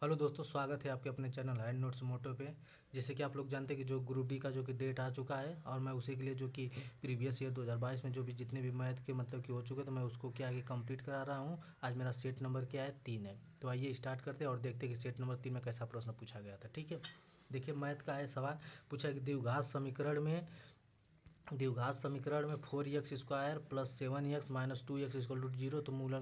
Hello दोस्तों, स्वागत है आपके अपने चैनल हैंड नोट्स मोटो पे। जैसे कि आप लोग जानते हैं कि जो ग्रुप डी का जो कि डेट आ चुका है और मैं उसी के लिए जो कि प्रीवियस ईयर 2022 में जो भी जितने भी मैथ के मतलब कि हो चुके तो मैं उसको क्या आगे कंप्लीट करा रहा हूँ। आज मेरा सेट नंबर क्या है, 3 है। तो आइए स्टार्ट करते हैं और देखते हैं कि सेट नंबर 3 में कैसा प्रश्न पूछा गया था। ठीक है, देखिए मैथ का है सवाल। पूछा कि द्विघात समीकरण में 4x² plus 7x minus 2x equal to 0, तो मूलों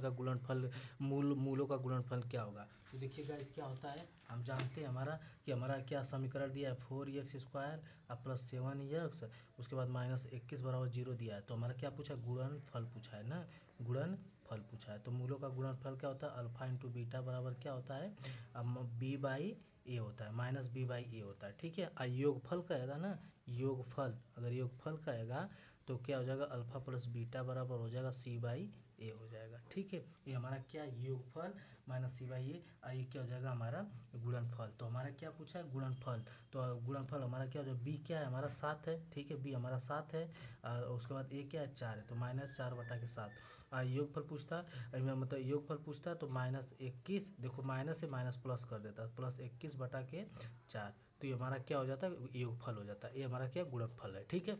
का गुणनफल क्या होगा। तो देखिएगा इस क्या होता है, हम जानते हैं हमारा क्या समीकरण दिया है, 4x² और प्लस 7x, उसके बाद माइनस 21 बराबर 0 दिया है। तो हमारा क्या पूछा, गुणनफल पूछा है ना, गुणनफल पूछा है। तो मूलों का गुणनफल क्या होता है, अल्फा इंटू बीटा बराबर क्या होता है, बी बाई ए होता है, माइनस बी बाई ए होता है। ठीक है, और योगफल कहेगा ना, योगफल अगर योगफल कहेगा तो क्या हो जाएगा, अल्फा प्लस बीटा बराबर हो जाएगा सी बाई ए हो जाएगा। ठीक है, ये हमारा क्या योगफल माइनस सी बाई ए, और ये क्या हो जाएगा हमारा गुणनफल। तो हमारा क्या पूछा है, गुणनफल। तो गुणनफल हमारा क्या हो जाएगा, बी क्या है हमारा 7 है। ठीक है, बी हमारा 7 है, उसके बाद ए क्या है 4 है, तो माइनस 4/7। योगफल पूछता मतलब योगफल पूछता तो -21, देखो माइनस से माइनस प्लस कर देता, प्लस 21/4। तो ये हमारा क्या हो जाता है, योगफल हो जाता है। ये हमारा क्या गुणनफल है। ठीक है,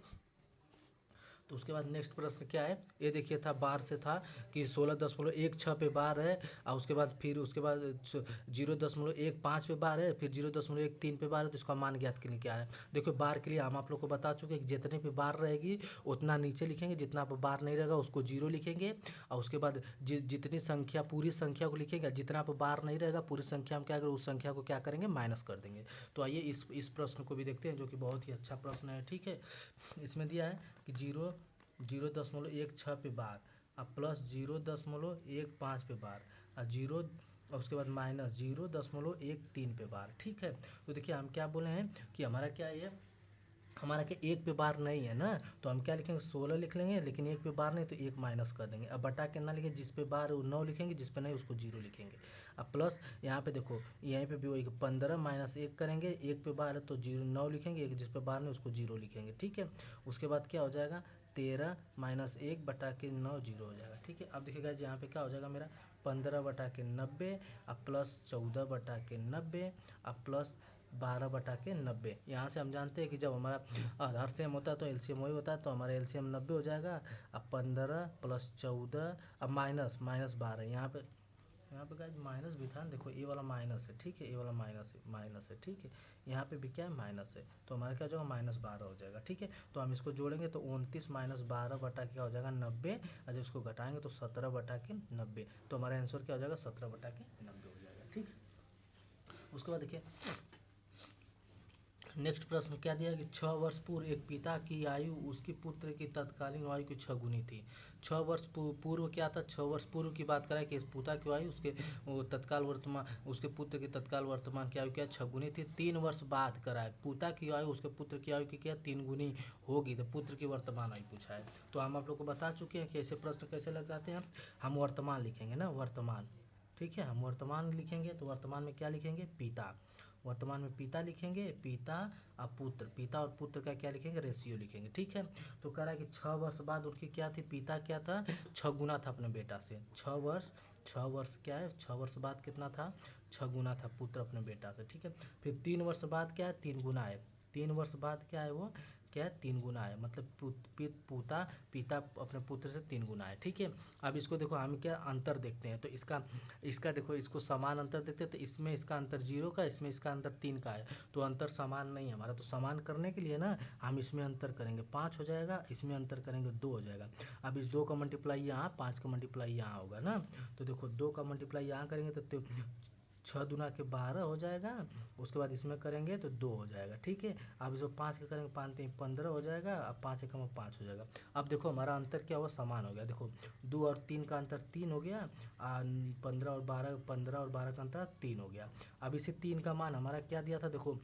तो उसके बाद नेक्स्ट प्रश्न क्या है, ये देखिए था बार से था कि 16.16 पे बार है, और उसके बाद 0.15 पे बार है, फिर 0.13 पे बार है। तो इसका मान ज्ञात के लिए क्या है, देखो बार के लिए हम आप लोग को बता चुके हैं कि जितने पे बार रहेगी उतना नीचे लिखेंगे, जितना पे बार नहीं रहेगा उसको 0 लिखेंगे। और उसके बाद जितनी संख्या पूरी संख्या को लिखेंगे, जितना पे बार नहीं रहेगा पूरी संख्या हम क्या करेंगे, उस संख्या को क्या करेंगे, माइनस कर देंगे। तो आइए इस प्रश्न को भी देखते हैं, जो कि बहुत ही अच्छा प्रश्न है। ठीक है, इसमें दिया है कि 0.16 पे बार, अब प्लस 0.15 पे बार, और उसके बाद माइनस 0.13 पे बार। ठीक है, तो देखिए हम क्या बोले हैं कि हमारा क्या है, हमारा क्या एक पे बार नहीं है ना, तो हम क्या लिखेंगे, 16 लिख लेंगे, लेकिन एक पे बार नहीं तो एक माइनस कर देंगे। अब बटा के ना लिखेंगे, जिस पे बार है वो 9 लिखेंगे, जिस पे नहीं उसको 0 लिखेंगे। अब प्लस यहाँ पे देखो, यहाँ पे भी वही 15 माइनस 1 करेंगे, एक पे बार है तो 9 लिखेंगे, एक जिस पे बार नहीं उसको 0 लिखेंगे। ठीक है, उसके बाद क्या हो जाएगा, 13 माइनस 1/9 0 हो जाएगा। ठीक है, अब देखिएगा यहाँ पे क्या हो जाएगा मेरा, 15/90, अब प्लस 14/90, अब प्लस 12/90। यहाँ से हम जानते हैं कि जब हमारा आधार सेम होता है तो एलसीएम वही होता है, तो हमारा एलसीएम 90 हो जाएगा। अब 15 प्लस 14, अब माइनस माइनस 12, यहाँ पे गाइस माइनस भी था, देखो ये वाला माइनस है। ठीक है, ये वाला माइनस है। ठीक है, यहाँ पे भी क्या है, माइनस है, तो हमारा क्या हो जाएगा, -12 हो जाएगा। ठीक है, तो हम इसको जोड़ेंगे तो 29 माइनस 12 बटा क्या हो जाएगा, 90, और जब इसको घटाएंगे तो 17/90। तो हमारा आंसर क्या हो जाएगा, 17/90 हो जाएगा। ठीक है, उसके बाद देखिए नेक्स्ट प्रश्न क्या दिया कि 6 वर्ष पूर्व एक पिता की आयु उसके पुत्र की तत्कालीन आयु की 6 गुनी थी। 6 वर्ष पूर्व क्या था, 6 वर्ष पूर्व की बात करें कि इस पिता की आयु उसके पुत्र की तत्काल वर्तमान की आयु क्या 6 गुनी थी। 3 वर्ष बाद कराए पिता की आयु उसके पुत्र की आयु की क्या 3 गुनी होगी, तो पुत्र की वर्तमान आयु पूछा है। तो हम आप लोग को बता चुके हैं कि ऐसे प्रश्न कैसे लग जाते हैं, हम वर्तमान लिखेंगे ना, वर्तमान। ठीक है, हम वर्तमान लिखेंगे तो वर्तमान में क्या लिखेंगे, पिता। वर्तमान में पिता लिखेंगे, पिता और पुत्र, पिता और पुत्र का क्या लिखेंगे, रेशियो लिखेंगे। ठीक है, तो कह रहा है कि 6 वर्ष बाद उनकी क्या थी, पिता क्या था, 6 गुना था अपने बेटा से। 6 वर्ष क्या है, 6 वर्ष बाद कितना था, 6 गुना था पुत्र अपने बेटा से। ठीक है, फिर 3 वर्ष बाद क्या है, 3 गुना है। 3 वर्ष बाद क्या है, वो क्या है, 3 गुना है, मतलब पिता अपने पुत्र से 3 गुना है। ठीक है, अब इसको देखो हम क्या अंतर देखते हैं, तो इसका देखो, इसको समान अंतर देखते हैं, तो इसमें इसका अंतर 0 का, इसमें इसका अंतर 3 का है, तो अंतर समान नहीं है हमारा। तो समान करने के लिए ना हम इसमें अंतर करेंगे 5 हो जाएगा, इसमें अंतर करेंगे 2 हो जाएगा। अब इस 2 का मल्टीप्लाई यहाँ, 5 का मल्टीप्लाई यहाँ होगा ना, तो देखो 2 का मल्टीप्लाई यहाँ करेंगे तो 6 दूना के 12 हो जाएगा, उसके बाद इसमें करेंगे तो 2 हो जाएगा। ठीक है, अब इसको 5 का करेंगे, 5×3 = 15 हो जाएगा, अब 5×1 = 5 हो जाएगा। अब देखो हमारा अंतर क्या हुआ, समान हो गया। देखो 2 और 3 का अंतर 3 हो गया, 15 और 12 का अंतर 3 हो गया। अब इसी 3 का मान हमारा क्या दिया था, देखो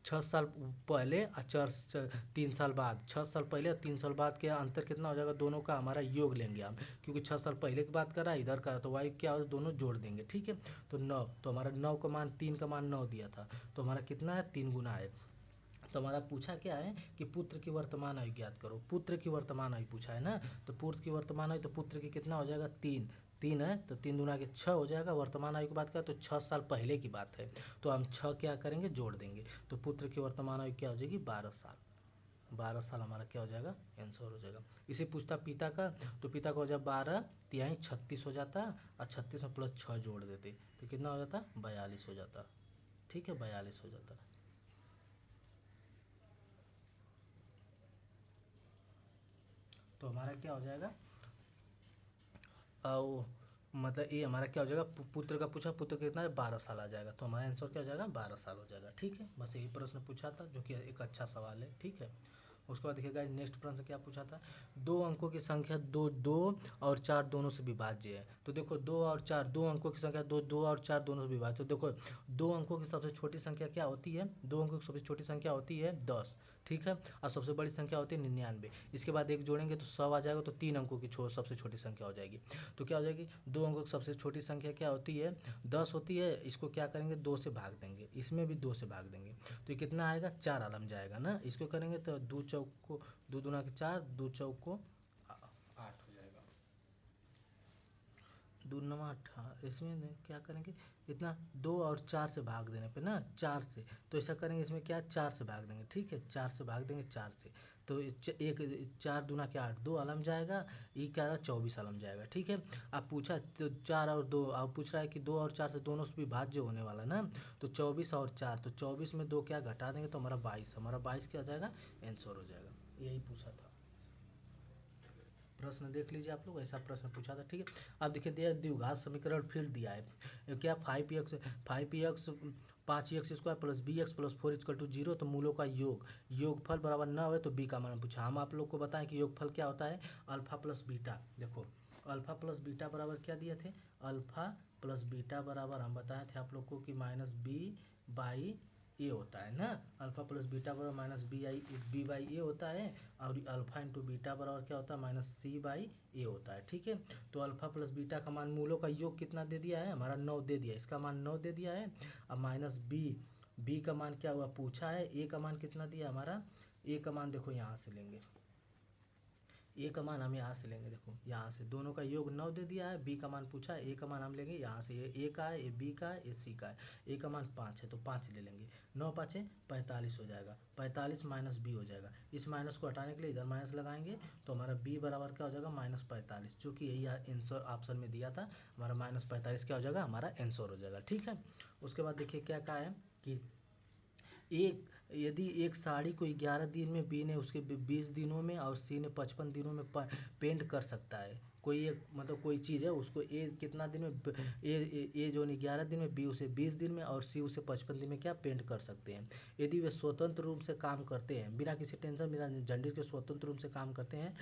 6 साल पहले और 3 साल बाद, 6 साल पहले और 3 साल बाद के अंतर कितना हो जाएगा, दोनों का हमारा योग लेंगे हम, क्योंकि 6 साल पहले की बात कर रहा है, इधर का तो वाई क्या हो, दोनों जोड़ देंगे। ठीक है, तो 9, तो हमारा 9 का मान, 3 का मान 9 दिया था, तो हमारा कितना है, 3 गुना है। तो हमारा पूछा क्या है कि पुत्र की वर्तमान आयु ज्ञात करो, पुत्र की वर्तमान आयु पूछा है ना, तो पुत्र की वर्तमान आयु, तो पुत्र की कितना हो जाएगा, 3। 3 है तो 3 दूना के 6 हो जाएगा। वर्तमान आयु की बात करें तो 6 साल पहले की बात है, तो हम 6 क्या करेंगे, जोड़ देंगे। तो पुत्र की वर्तमान आयु क्या हो जाएगी, 12 साल। 12 साल हमारा क्या हो जाएगा, आंसर हो जाएगा। इसे पूछता पिता का, तो पिता का हो जाए 12 तिहाई 36 हो जाता, और 36 में प्लस 6 जोड़ देते तो कितना हो जाता, 42 हो जाता। ठीक है, 42 हो जाता। तो हमारा क्या हो जाएगा, और मतलब ये हमारा क्या हो जाएगा, पुत्र का पूछा, पुत्र कितना है, 12 साल आ जाएगा। तो हमारा आंसर क्या हो जाएगा, 12 साल हो जाएगा। ठीक है, बस यही प्रश्न पूछा था, जो कि एक अच्छा सवाल है। ठीक है, उसके बाद देखिएगा नेक्स्ट प्रश्न क्या पूछा था, 2 अंकों की संख्या 2 2 और 4 दोनों से विभाज्य है। तो देखो 2 और 4, 2 अंकों की संख्या 2 2 और 4 दोनों से विभाज्य। तो देखो 2 अंकों की सबसे छोटी संख्या क्या होती है, 2 अंकों की सबसे छोटी संख्या होती है 10। ठीक है, और सबसे बड़ी संख्या होती है 99। इसके बाद एक जोड़ेंगे तो 100 आ जाएगा, तो 3 अंकों की सबसे छोटी संख्या हो जाएगी। तो क्या हो जाएगी, 2 अंकों की सबसे छोटी संख्या क्या होती है, 10 होती है। इसको क्या करेंगे, 2 से भाग देंगे, इसमें भी 2 से भाग देंगे, तो ये कितना आएगा, 4 आलम जाएगा ना। इसको करेंगे तो 2 चौक को 2 दूना के 4, 2 चौक को 8 हो जाएगा, 2 नवा 8। इसमें क्या करेंगे, इतना 2 और 4 से भाग देने पे ना, 4 से, तो ऐसा करेंगे, इसमें क्या 4 से भाग देंगे। ठीक है, 4 से भाग देंगे, 4 से, तो एक 4 दूना के 8, 2 आलम जाएगा, ये क्या है, 24 आलम जाएगा। ठीक है, आप पूछा तो 4 और 2, आप पूछ रहा है कि 2 और 4 से दोनों से विभाज्य होने वाला ना, तो 24 और 4, तो 24 में 2 क्या घटा देंगे तो हमारा 22, हमारा 22 क्या हो जाएगा, आंसर हो जाएगा। यही पूछा था, प्रश्न देख लीजिए आप लोग, ऐसा प्रश्न पूछा था। ठीक है, अब देखिए दिया द्विघात समीकरण फिर दिया है क्या, 5x 5x square plus B X plus 4 equal to 0, तो मूलों का योगफल बराबर न हो तो बी का मान पूछा। हम आप लोग को बताएं कि योगफल क्या होता है, अल्फा प्लस बीटा। देखो अल्फा प्लस बीटा बराबर क्या दिए थे, अल्फा प्लस बीटा बराबर हम बताए थे आप लोग को कि माइनस बी बाई ए होता है ना। अल्फा प्लस बीटा बराबर माइनस बी बाई ए होता है, और अल्फा इंटू बीटा बराबर क्या होता है, माइनस सी बाई ए होता है। ठीक है, तो अल्फा प्लस बीटा का मान, मूलों का योग कितना दे दिया है, हमारा 9 दे दिया है, इसका मान 9 दे दिया है। अब माइनस बी का मान क्या हुआ पूछा है, ए का मान कितना दिया हमारा, ए का मान देखो यहाँ से लेंगे, ए का मान हम यहाँ से लेंगे, देखो यहाँ से दोनों का योग 9 दे दिया है। बी का मान पूछा है, ए का मान हम लेंगे यहाँ से, ये ए का है, ये बी का है, ये सी का है। ए का मान 5 है तो 5 ले लेंगे, 9 5 45 हो जाएगा, 45 माइनस बी हो जाएगा। इस माइनस को हटाने के लिए इधर माइनस लगाएंगे, तो हमारा बी बराबर क्या हो जाएगा, माइनस 45, जो कि यही आंसर ऑप्शन में दिया था। हमारा माइनस 45 क्या हो जाएगा, हमारा आंसर हो जाएगा। ठीक है, उसके बाद देखिए क्या कहा है कि एक यदि एक साड़ी को 11 दिन में बी ने उसके 20 दिनों में और सी ने 55 दिनों में पेंट कर सकता है। कोई एक मतलब कोई चीज़ है, उसको ए कितना दिन में ए जो 11 दिन में, बी उसे 20 दिन में और सी उसे 55 दिन में क्या पेंट कर सकते हैं। यदि वे स्वतंत्र रूप से काम करते हैं, बिना किसी टेंशन बिना झंझट के स्वतंत्र रूप से काम करते हैं,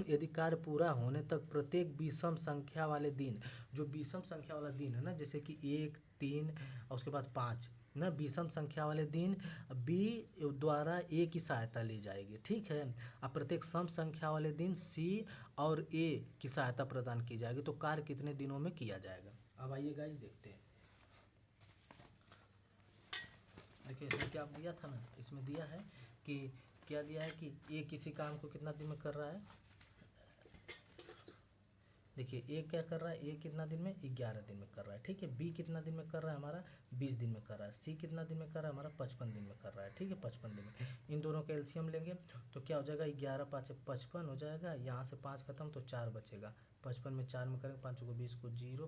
यदि कार्य पूरा होने तक प्रत्येक विषम संख्या वाले दिन, जो विषम संख्या वाला दिन है ना, जैसे कि 1 3 और उसके बाद 5 ना, विषम संख्या वाले दिन बी द्वारा ए की सहायता ली जाएगी। ठीक है, अब प्रत्येक सम संख्या वाले दिन सी और ए की सहायता प्रदान की जाएगी। तो कार्य कितने दिनों में किया जाएगा, अब आइए गाइस देखते हैं। देखिए इसमें क्या दिया था ना, इसमें दिया है कि क्या दिया है कि ए किसी काम को कितना दिन में कर रहा है। देखिए ए क्या कर रहा है, ए कितना दिन में, 11 दिन में कर रहा है। ठीक है, बी कितना दिन में कर रहा है, हमारा 20 दिन में कर रहा है। सी कितना दिन में कर रहा है, हमारा 55 दिन में कर रहा है। ठीक है, 55 दिन में। इन दोनों का एलसीएम लेंगे तो क्या हो जाएगा, 11 5 55 हो जाएगा, यहाँ से 5 खत्म तो 4 बचेगा। 55 में 4 में करेंगे, 5 को 20 को 0,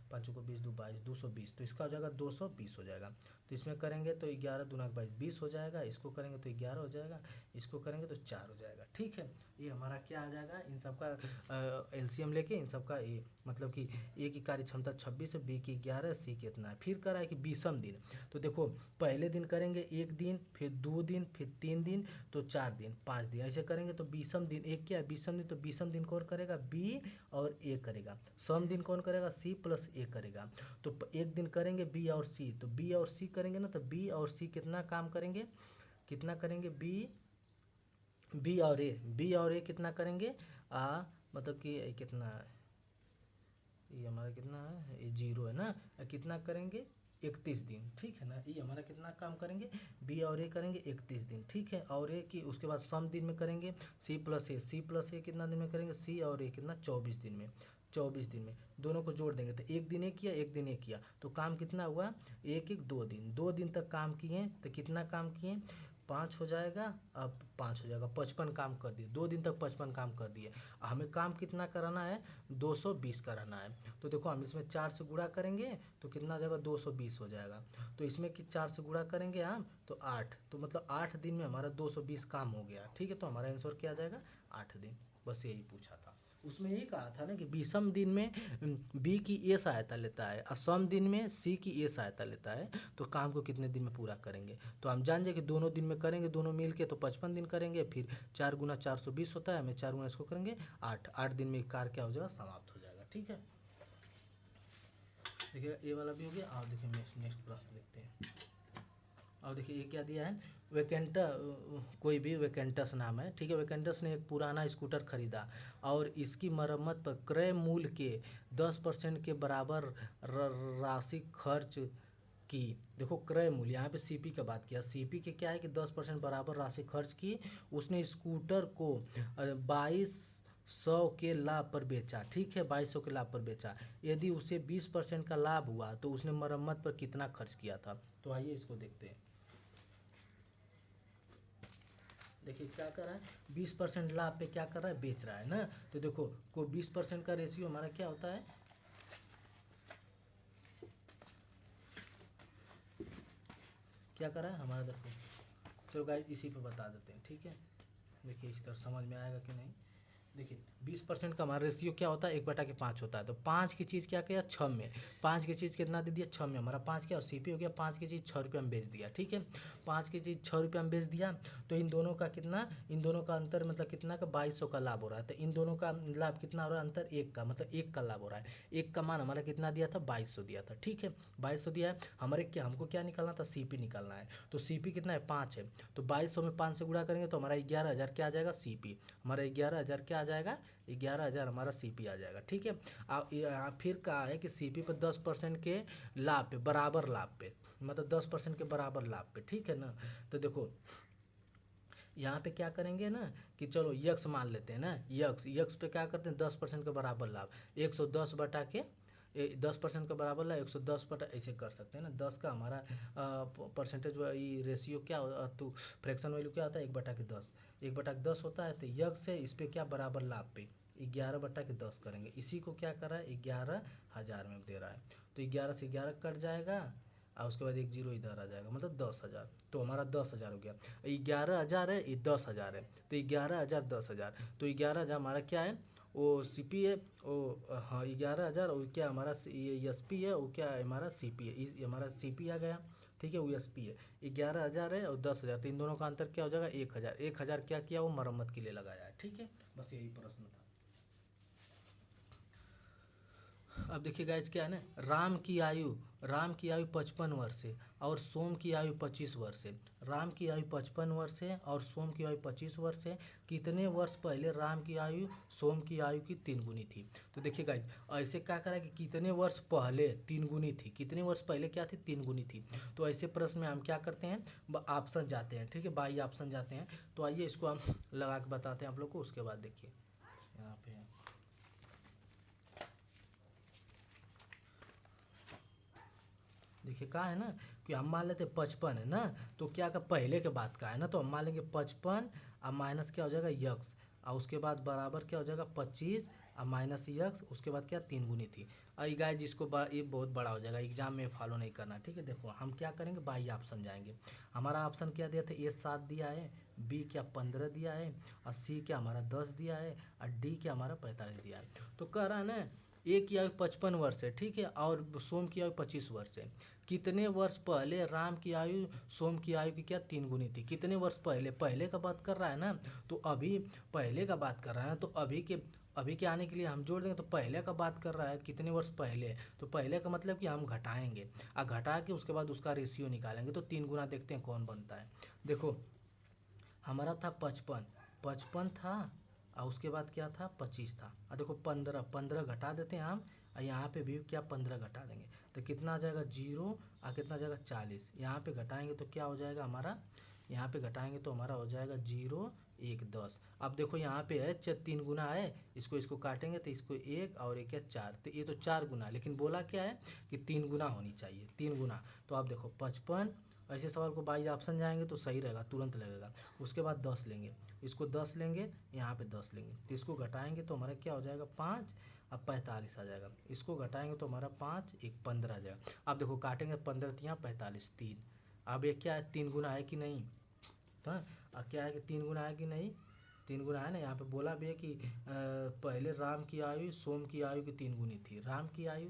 5 को 20 2 22, 220, तो इसका हो जाएगा 220 हो जाएगा। तो इसमें करेंगे तो 11 दूना 22 20 हो जाएगा, इसको करेंगे तो 11 हो जाएगा, इसको करेंगे तो 4 हो जाएगा। ठीक है, ये हमारा क्या आ जाएगा, इन सब का एलसीएम लेके इन सब का ए मतलब कि ए की कार्य क्षमता 26 है, बी की 11, सी कितना है। फिर करा है कि विषम दिन, तो देखो पहले दिन करेंगे 1 दिन, फिर 2 दिन, फिर 3 दिन, तो 4 दिन, 5 दिन, ऐसे करेंगे तो विषम दिन। एक क्या है विषम दिन, तो विषम दिन कौन करेगा, बी और ए करेगा। सम दिन कौन करेगा, सी प्लस ए करेगा। तो एक दिन करेंगे बी और सी, तो बी और सी करेंगे ना, तो बी और सी कितना काम करेंगे, कितना करेंगे, बी और ए कितना करेंगे, मतलब कि कितना है, ये हमारा कितना है, ये 0 है ना, कितना करेंगे 31 दिन। ठीक है ना, ये हमारा कितना काम करेंगे, बी और ए करेंगे 31 दिन। ठीक है, और ए की उसके बाद सम दिन में करेंगे सी प्लस ए कितना दिन में करेंगे, सी और ए कितना 24 दिन में। 24 दिन में, दोनों को जोड़ देंगे तो एक दिन एक किया, एक दिन एक किया, तो काम कितना हुआ, एक एक 2 दिन, 2 दिन तक काम किए तो कितना काम किए, 5 हो जाएगा, अब 5 हो जाएगा, 55 काम कर दिए, 2 दिन तक 55 काम कर दिए। हमें काम कितना कराना है, 220 कराना है। तो देखो हम इसमें 4 से गुणा करेंगे तो कितना हो जाएगा, 220 हो जाएगा। तो इसमें कि 4 से गुणा करेंगे हम तो 8, तो मतलब 8 दिन में हमारा 220 काम हो गया। ठीक है, तो हमारा आंसर क्या आ जाएगा, 8 दिन। बस यही पूछा था। उसमें यही कहा था ना कि विषम दिन में बी की ए सहायता लेता है और सम दिन में सी की ए सहायता लेता है, तो काम को कितने दिन में पूरा करेंगे। तो हम जान जाए कि दोनों दिन में करेंगे, दोनों मिल के तो 55 दिन करेंगे, फिर 4 गुना 420 होता है, हमें 4 गुना इसको करेंगे 8 दिन में कार्य क्या हो जाएगा, समाप्त हो जाएगा। ठीक है, देखिए ये वाला भी हो गया। और देखिए नेक्स्ट प्रश्न देखते हैं। और देखिए ये क्या दिया है, कोई भी वेकेंटस नाम है, ठीक है। वेकेंटस ने एक पुराना स्कूटर खरीदा और इसकी मरम्मत पर क्रय मूल्य के 10% के बराबर राशि खर्च की। देखो क्रय मूल्य, यहाँ पे सीपी का बात किया, सीपी के क्या है कि 10% बराबर राशि खर्च की। उसने स्कूटर को 2200 के लाभ पर बेचा, ठीक है, 2200 के लाभ पर बेचा। यदि उसे 20% का लाभ हुआ तो उसने मरम्मत पर कितना खर्च किया था। तो आइए इसको देखते हैं। देखिए क्या कर रहा है, 20% लाभ पे क्या कर रहा है, बेच रहा है ना। तो देखो को 20% का रेशियो हमारा क्या होता है, क्या कर रहा है हमारा, देखो चलो गाइस इसी पे बता देते हैं। ठीक है, देखिए इस तरह समझ में आएगा कि नहीं। देखिए 20% का हमारा रेशियो क्या होता है, 1/5 होता है। तो 5 की चीज़ क्या किया, 6 में, 5 की चीज़ कितना दे दिया, 6 में। हमारा 5 क्या सीपी हो गया, 5 की चीज़ 6 रुपये में बेच दिया। ठीक है, 5 की चीज़ 6 रुपये में बेच दिया। तो इन दोनों का कितना, इन दोनों का अंतर मतलब कितना का, 2200 का लाभ हो रहा है। तो इन दोनों का लाभ कितना हो रहा है, अंतर 1 का, मतलब 1 का लाभ हो रहा है। 1 का मान हमारा कितना दिया था, 2200 दिया था। ठीक है, 2200 दिया है हमारे, क्या हमको क्या निकालना था, सीपी निकालना है। तो सीपी कितना है, 5 है। तो 2200 में 5 से गुणा करेंगे तो हमारा 11,000 क्या आ जाएगा, सीपी हमारा 11,000 क्या आ जाएगा, 11,000 हमारा सीपी आ जाएगा। ठीक है, अब यहाँ फिर कहा है कि सीपी पर 10% के लाभ पे, बराबर लाभ पे, मतलब 10% के बराबर लाभ पे। ठीक है ना, तो देखो यहाँ पे क्या करेंगे ना कि चलो यक्स मान लेते हैं ना, यक्स पे क्या करते हैं, 10% के बराबर लाभ, 110 बटा के 10% का बराबर लाभ 110 बटा, ऐसे कर सकते हैं ना। 10 का हमारा परसेंटेज रेशियो क्या तो फ्रैक्शन वैल्यू क्या होता है, 1/10, 1/10 होता है। तो यक्स है, इस पर क्या बराबर लाभ पे 11/10 करेंगे। इसी को क्या कर रहा है, 11,000 में दे रहा है। तो 11 से 11 कट जाएगा और उसके बाद 1 जीरो इधर आ जाएगा, मतलब 10,000। तो हमारा 10,000 हो गया। 11,000 है, ये 10,000 है, तो 11,000 10,000, तो 11,000 हमारा क्या है, वो सी पी है, वो हाँ 11,000, और क्या हमारा ये एस पी है, वो क्या है हमारा सी पी है, इस हमारा सी पी आ गया। ठीक है, वो एस पी है। 11,000 है और 10,000, तो इन दोनों का अंतर क्या हो जाएगा, 1,000। 1,000 क्या किया, वो मरम्मत के लिए लगाया है। ठीक है, बस यही प्रश्न था। अब देखिए गाइज क्या है ना, राम की आयु 55 वर्ष है और सोम की आयु 25 वर्ष है। राम की आयु 55 वर्ष है और सोम की आयु 25 वर्ष है। कितने वर्ष पहले राम की आयु सोम की आयु की 3 गुनी थी। तो देखिए गाइज ऐसे क्या करा कि कितने वर्ष पहले 3 गुनी थी, कितने वर्ष पहले क्या थी, 3 गुनी थी। तो ऐसे प्रश्न में हम क्या करते हैं, ऑप्शन जाते हैं। ठीक है, बाई ऑप्शन जाते हैं। तो आइए इसको हम लगा के बताते हैं आप लोग को। उसके बाद देखिए यहाँ पे देखिए कहा है ना कि हम मान लेते 55 है ना, तो क्या का पहले के बाद का है ना, तो हम मान लेंगे 55 और माइनस क्या हो जाएगा यक्स, और उसके बाद बराबर क्या हो जाएगा 25 और माइनस यक्स, उसके बाद क्या 3 गुनी थी। और ये गाइस जिसको ये बहुत बड़ा हो जाएगा, एग्जाम में फॉलो नहीं करना। ठीक है, देखो हम क्या करेंगे, बाई ऑप्शन जाएंगे। हमारा ऑप्शन क्या दिया था, ए 7 दिया है, बी क्या 15 दिया है, और सी क्या हमारा 10 दिया है, और डी क्या हमारा 45 दिया है। तो कह रहा है ना ए की आयु 55 वर्ष है, ठीक है, और सोम की आयु 25 वर्ष है। कितने वर्ष पहले राम की आयु सोम की आयु की क्या 3 गुनी थी। कितने वर्ष पहले, पहले का बात कर रहा है ना, तो अभी पहले का बात कर रहा है ना, तो अभी के आने के लिए हम जोड़ देंगे। तो पहले का बात कर रहा है, कितने वर्ष पहले, तो पहले का मतलब कि हम घटाएंगे, और घटा के उसके बाद उसका रेशियो निकालेंगे। तो 3 गुना देखते हैं कौन बनता है। देखो हमारा था 55 था, और उसके बाद क्या था 25 था, और देखो 15 घटा देते हैं हम, और यहाँ पे भी क्या 15 घटा देंगे। तो कितना आ जाएगा 0, और कितना आ जाएगा 40। यहाँ पे घटाएंगे तो क्या हो जाएगा हमारा, यहाँ पे घटाएंगे तो हमारा हो जाएगा 0 1 10। अब देखो यहाँ पे है 3 गुना है, इसको काटेंगे तो इसको 1 और 1 है 4, तो ये तो 4 गुना, लेकिन बोला क्या है कि 3 गुना होनी चाहिए, 3 गुना। तो आप देखो 55, ऐसे सवाल को बाई ऑप्शन जाएंगे तो सही रहेगा, तुरंत लगेगा। उसके बाद 10 लेंगे, इसको 10 लेंगे, यहाँ पे 10 लेंगे, तो इसको घटाएंगे तो हमारा क्या हो जाएगा 5, अब 45 आ जाएगा। इसको घटाएंगे तो हमारा 5 1 15 आ जाएगा। अब देखो काटेंगे 15 तियाँ 45 3। अब ये क्या है 3 गुना है कि नहीं, तो अब क्या है कि 3 गुना है कि नहीं, 3 गुना है ना। यहाँ पे बोला भी है कि पहले राम की आयु सोम की आयु की 3 गुनी थी, राम की आयु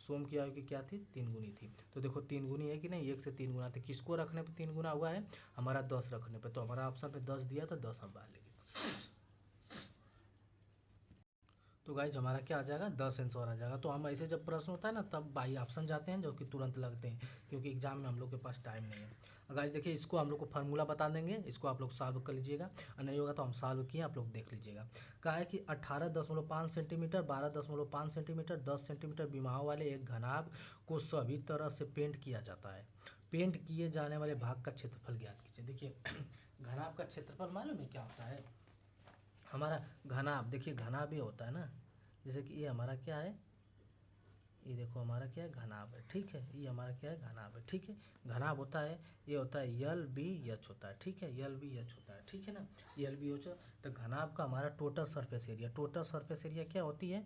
सोम की आयु की क्या थी 3 गुनी थी। तो देखो 3 गुनी है कि नहीं, 1 से 3 गुना, तो किसको रखने पे 3 गुना हुआ है, हमारा 10 रखने पे। तो हमारा ऑप्शन पे 10 दिया तो 10 हम बाहर लेंगे। तो गाइज हमारा क्या आ जाएगा 10 आंसर आ जाएगा। तो हम ऐसे जब प्रश्न होता है ना तब बाई ऑप्शन जाते हैं, जो कि तुरंत लगते हैं, क्योंकि एग्जाम में हम लोग के पास टाइम नहीं है। गाइज देखिए इसको हम लोग को फार्मूला बता देंगे, इसको आप लोग सॉल्व कर लीजिएगा, और नहीं होगा तो हम सॉल्व किए आप लोग देख लीजिएगा। कहा है कि 18.5 सेंटीमीटर, 12.5 सेंटीमीटर, 10 सेंटीमीटर विमाओं वाले एक घनाभ को सभी तरह से पेंट किया जाता है। पेंट किए जाने वाले भाग का क्षेत्रफल ज्ञात कीजिए। देखिए घनाभ का क्षेत्रफल मालूम है क्या होता है, हमारा घनाभ, देखिए घनाभ ये होता है ना, जैसे कि ये हमारा क्या है, ये देखो हमारा क्या है घनाभ है, ठीक है, ये हमारा क्या है घनाभ है, ठीक है। घनाभ होता है, ये होता है यल बी एच होता है, ठीक है, यल बी एच होता है, ठीक है ना, यल बी एच। तो घनाभ का हमारा total surface area, total surface area क्या होती है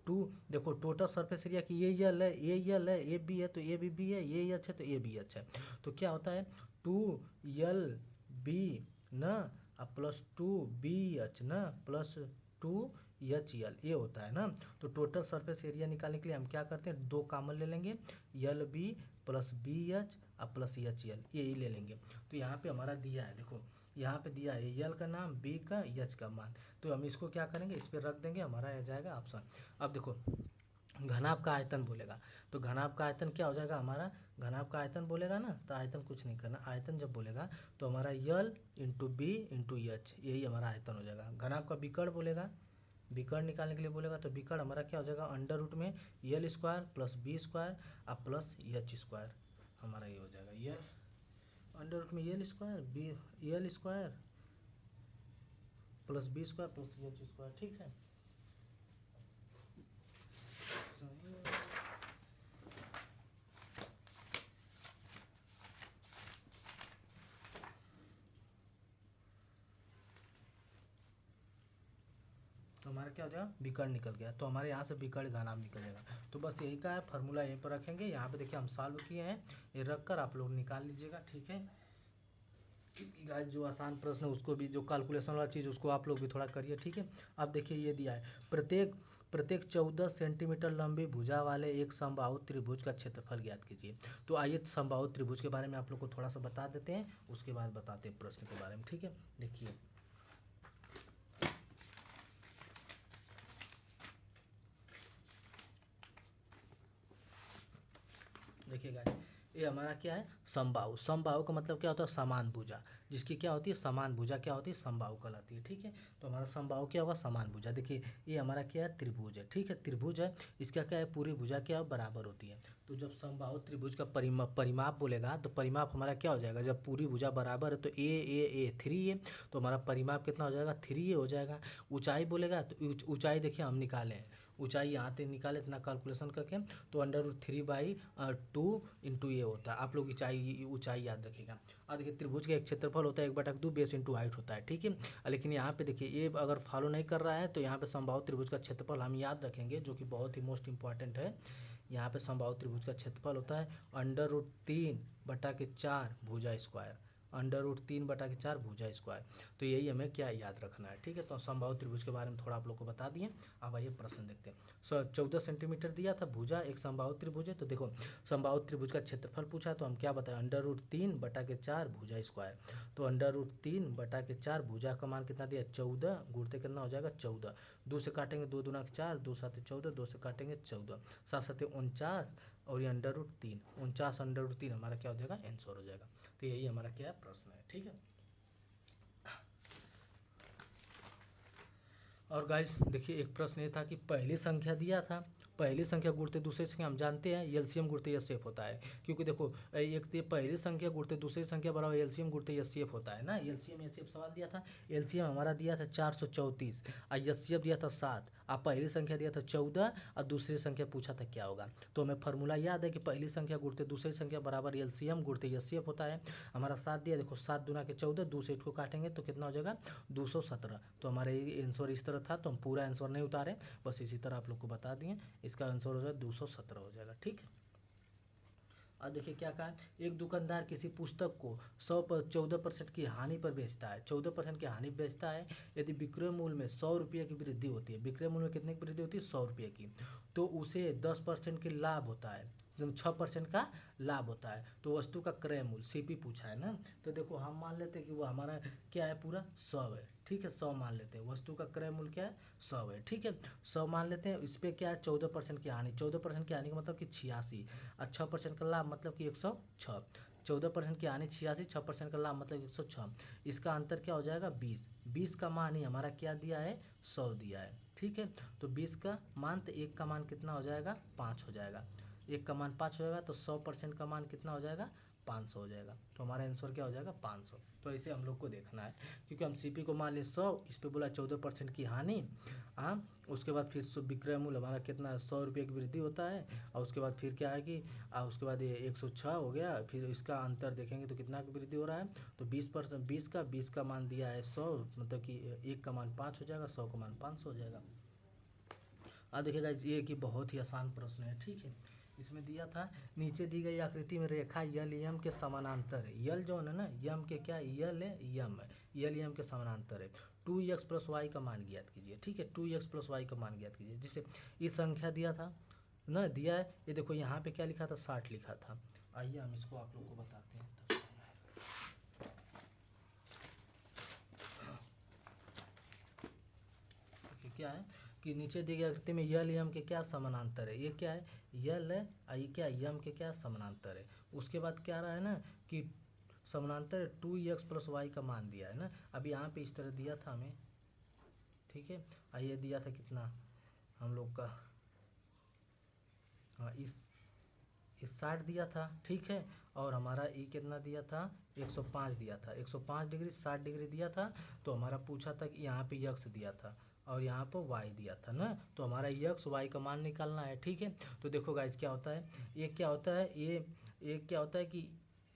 2। देखो टोटल सरफेस एरिया की ये यल है, ये यल है, ये बी है तो ये बी है, ये एच है तो ये बी एच है। तो क्या होता है 2 यल बी न प्लस 2 बी एच न प्लस 2 एच यल, ये होता है ना। तो टोटल सरफेस एरिया निकालने के लिए हम क्या करते हैं, 2 कॉमन ले लेंगे, यल बी प्लस बी एच और प्लस एच यल, ये ही ले लेंगे। तो यहाँ पे हमारा दिया है, देखो यहाँ पे दिया है यल का नाम, बी का, एच का मान, तो हम इसको क्या करेंगे इस पर रख देंगे, हमारा आ जाएगा ऑप्शन। अब देखो घनाभ का आयतन बोलेगा, तो घनाभ का आयतन क्या हो जाएगा हमारा, घनाभ का आयतन बोलेगा ना, तो आयतन कुछ नहीं करना, आयतन जब बोलेगा तो हमारा L into B into H, यही हमारा आयतन हो जाएगा। घनाभ का विकर्ण बोलेगा, विकर्ण निकालने के लिए बोलेगा तो विकर्ण हमारा क्या हो जाएगा अंडर रूट में L square plus B square और प्लस एच स्क्वायर, हमारा ये हो जाएगा यल अंडर रूट में L square B, L square plus B square plus H square, ठीक है। तो हमारा क्या हो जाएगा विकर्ण निकल गया, तो हमारे यहाँ से विकर्ण घनाभ निकल जाएगा। तो बस यही का है फार्मूला, यहीं पर रखेंगे, यहाँ पे देखिए हम सॉल्व किए हैं, ये रख कर आप लोग निकाल लीजिएगा, ठीक है। क्योंकि गाइस जो आसान प्रश्न है उसको भी, जो कैलकुलेशन वाला चीज़ उसको आप लोग भी थोड़ा करिए, ठीक है। अब देखिए ये दिया है प्रत्येक 14 सेंटीमीटर लंबी भुजा वाले एक समबाहु त्रिभुज का क्षेत्रफल ज्ञात कीजिए। तो आइए समबाहु त्रिभुज के बारे में आप लोग को थोड़ा सा बता देते हैं, उसके बाद बताते हैं प्रश्न के बारे में, ठीक है। देखिए देखिएगा ये हमारा क्या है समबाहु, समबाहु का मतलब क्या होता है समान भुजा, जिसकी क्या होती है समान भुजा क्या होती है समबाहु कहलाती है, ठीक है। तो हमारा समबाहु क्या होगा समान भुजा। देखिए ये हमारा क्या है त्रिभुज है, ठीक है, त्रिभुज है, इसका क्या है पूरी भुजा क्या है बराबर होती है। तो जब समबाहु त्रिभुज का परिमाप बोलेगा तो परिमाप हमारा क्या हो जाएगा, जब पूरी भुजा बराबर है तो ए 3 है, तो हमारा परिमाप कितना हो जाएगा 3 हो जाएगा। ऊंचाई बोलेगा तो ऊंचाई देखिए हम निकाले हैं, ऊंचाई यहाँ से निकाले इतना कैलकुलेशन करके, तो अंडर रूट 3/2 इंटू ये होता है, आप लोग ऊंचाई याद रखिएगा। और देखिए त्रिभुज का एक क्षेत्रफल होता है 1/2 बेस इंटू हाइट होता है, ठीक है। लेकिन यहाँ पे देखिए ये अगर फॉलो नहीं कर रहा है तो यहाँ पे समबाहु त्रिभुज का क्षेत्रफल हम याद रखेंगे, जो कि बहुत ही मोस्ट इंपॉर्टेंट है। यहाँ पे समबाहु त्रिभुज का क्षेत्रफल होता है अंडर रूट 3/4 भुजा स्क्वायर, अंडर रूट 3/4 भुजा स्क्वायर। तो यही हमें क्या याद रखना है, ठीक है। तो समबाहु त्रिभुज के बारे में थोड़ा आप लोग को बता दिए। अब आइए प्रश्न देखते हैं। 14 सेंटीमीटर दिया था भुजा, एक समबाहु त्रिभुज है, तो देखो समबाहु त्रिभुज का क्षेत्रफल पूछा तो हम क्या बताएं अंडर रूट 3/4 भुजा स्क्वायर। तो अंडर रूट 3/4 भुजा का मान कितना दिया 14, गुणते कितना हो जाएगा 14, 2 से काटेंगे 2 दूना 4, 2 7 14, 2 से काटेंगे 14, 7 7 49 और ये अंडर रूट 3, 49 अंडर रूट 3 हमारा क्या हो जाएगा आंसर हो जाएगा। तो यही हमारा क्या है प्रश्न है, ठीक है। और गाइस देखिए एक प्रश्न ये था कि पहली संख्या दिया था पहली संख्या गुणते दूसरी संख्या हम जानते हैं एलसीएम गुणते एचसीएफ होता है, क्योंकि देखो एक तो पहली संख्या गुणते दूसरी संख्या बराबर एलसीएम गुणते एचसीएफ होता है ना। एलसीएम एचसीएफ सवाल दिया था, एलसीएम हमारा दिया था 434 और एचसीएफ दिया था 7, और पहली संख्या दिया था 14 और दूसरी संख्या पूछा था क्या होगा। तो हमें फार्मूला याद है कि पहली संख्या गुणते दूसरी संख्या बराबर एलसीएम गुणते एचसीएफ होता है। हमारा 7 दिया, देखो 7 दूना के 14, 2 से 8 को काटेंगे तो कितना हो जाएगा 217। तो हमारे आंसर इस तरह था, तो हम पूरा आंसर नहीं उतारे, बस इसी तरह आप लोग को बता दिए। इसका आंसर हो जाएगा 217 हो जाएगा, ठीक है। और देखिए क्या कहा है, एक दुकानदार किसी पुस्तक को 14% की हानि पर बेचता है, 14% की हानि बेचता है। यदि विक्रय मूल्य में 100 रुपये की वृद्धि होती है, विक्रय मूल्य में कितने की वृद्धि होती है 100 रुपये की, तो उसे 10% की लाभ होता है, 6% का लाभ होता है। तो वस्तु का क्रय मूल्य सीपी पूछा है ना, तो देखो हम मान लेते हैं कि वो हमारा क्या है पूरा 100 है, ठीक है 100 मान लेते हैं। वस्तु का क्रय मूल्य क्या है 100 है, ठीक है 100 मान लेते हैं। इस पर क्या है 14% की हानि, 14% की हानि का मतलब कि 86, और 6% का लाभ मतलब कि 106। 14% की हानि 86, 6% का लाभ मतलब 106। इसका अंतर क्या हो जाएगा 20। 20 का मान ही हमारा क्या दिया है 100 दिया है, ठीक है। तो 20 का मान, तो 1 का मान कितना हो जाएगा 5 हो जाएगा, 1 का मान 5 हो जाएगा, तो 100% का मान कितना हो जाएगा 500 हो जाएगा। तो हमारा आंसर क्या हो जाएगा 500। तो ऐसे हम लोग को देखना है, क्योंकि हम सीपी को मान लिए 100, इस पर बोला 14% की हानि, हाँ। उसके बाद फिर विक्रय मूल्य हमारा कितना 100 रुपये की वृद्धि होता है, और उसके बाद फिर क्या है कि उसके बाद ये 106 हो गया, फिर इसका अंतर देखेंगे तो कितना की वृद्धि हो रहा है, तो 20%, 20 का मान दिया है 100, मतलब कि 1 का मान 5 हो जाएगा, 100 का मान 500 हो जाएगा। अब देखिएगा ये कि बहुत ही आसान प्रश्न है, ठीक है। इसमें दिया था नीचे दी गई आकृति में रेखा यल यम के समानांतर है। यल जो है ना यम के क्या यल है यम है, यल यम के समानांतर है। 2x प्लस वाई का मान ज्ञात कीजिए, ठीक है 2x प्लस वाई का मान ज्ञात कीजिए। जिसे ये संख्या दिया था ना, दिया है ये देखो यहाँ पे क्या लिखा था 60 लिखा था। आइए हम इसको आप लोग को बताते हैं तब समझ क्या है कि नीचे दी गई आकृति में यल यम के क्या समानांतर है। ये क्या है यल है, ये क्या यम के क्या समानांतर है। उसके बाद क्या रहा है ना कि समानांतर 2x प्लस वाई का मान दिया है ना। अब यहाँ पे इस तरह दिया था हमें, ठीक है। ये दिया था कितना हम लोग का, हाँ इस 60 दिया था, ठीक है। और हमारा ई कितना दिया था 105 दिया था, 105 डिग्री 60 डिग्री दिया था। तो हमारा पूछा था कि यहाँ पे यक्स दिया था और यहाँ पर वाई दिया था ना, तो हमारा यक्स वाई का मान निकालना है, ठीक है। तो देखो गाइस क्या होता है, ये क्या होता है ये क्या होता है कि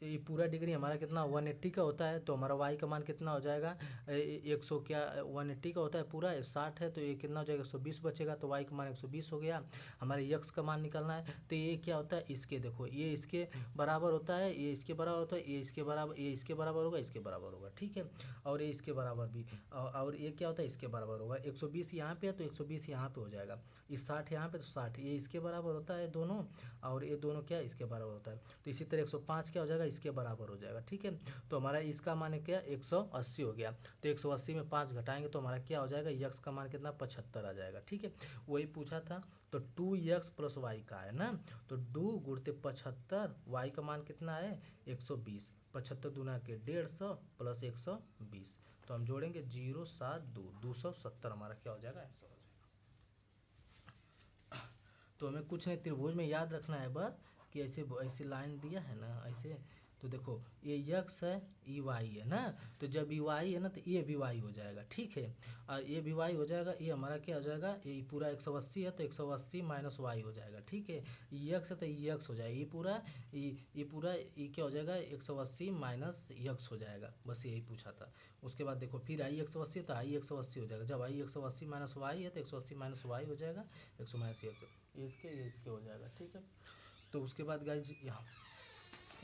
ये पूरा डिग्री हमारा कितना 180 का होता है, तो हमारा वाई का मान कितना हो जाएगा 100 क्या 180 का होता है पूरा 60 है, तो ये कितना हो जाएगा 120 बचेगा, तो वाई का मान 120 हो गया। हमारे यक्स का मान निकालना है, तो ये क्या होता है इसके देखो ये इसके बराबर होता है, ये इसके बराबर होता है, ये इसके बराबर, ये इसके बराबर होगा, इसके बराबर होगा, ठीक है। और ये इसके बराबर भी, और ये क्या होता है इसके बराबर होगा। 120 यहाँ पे है तो 120 यहाँ पे हो जाएगा, इस 60 यहाँ पे तो 60 ये इसके बराबर होता है दोनों, और ये दोनों क्या इसके बराबर होता है। तो इसी तरह 105 क्या हो जाएगा इसके बराबर हो जाएगा, ठीक है। तो हमारा इसका मान क्या 180 हो गया, तो 180 में 5 घटाएंगे तो हमारा क्या हो जाएगा यक्स का मान कितना 75 आ जाएगा, ठीक है। वही पूछा था, तो 2x प्लस वाई का है ना, तो 2 गुणते 75, वाई का मान कितना है 120, 75 दूना के 150 प्लस 120, तो हम जोड़ेंगे 0 7 2 270 हमारा क्या हो जाएगा आंसर हो जाएगा। तो हमें कुछ नहीं त्रिभुज में याद रखना है बस कि ऐसे ऐसे लाइन दिया है ना ऐसे, तो देखो ये यक्स है ई वाई है ना, तो जब ई वाई है ना तो ये भी वाई हो जाएगा, ठीक है। और ये भी वाई हो जाएगा, ये हमारा क्या हो जाएगा ये पूरा 180 है तो 180 माइनस वाई हो जाएगा, ठीक है। यक्स है तो यक्स हो जाएगा, ये पूरा ये क्या हो जाएगा 180 माइनस यक्स हो जाएगा, बस यही पूछा था। उसके बाद देखो फिर आई 180 तो आई 180 हो जाएगा, जब आई 180 माइनस वाई है तो 180 माइनस वाई हो जाएगा 100 माइनस इसके हो जाएगा, ठीक है। तो उसके बाद गाइज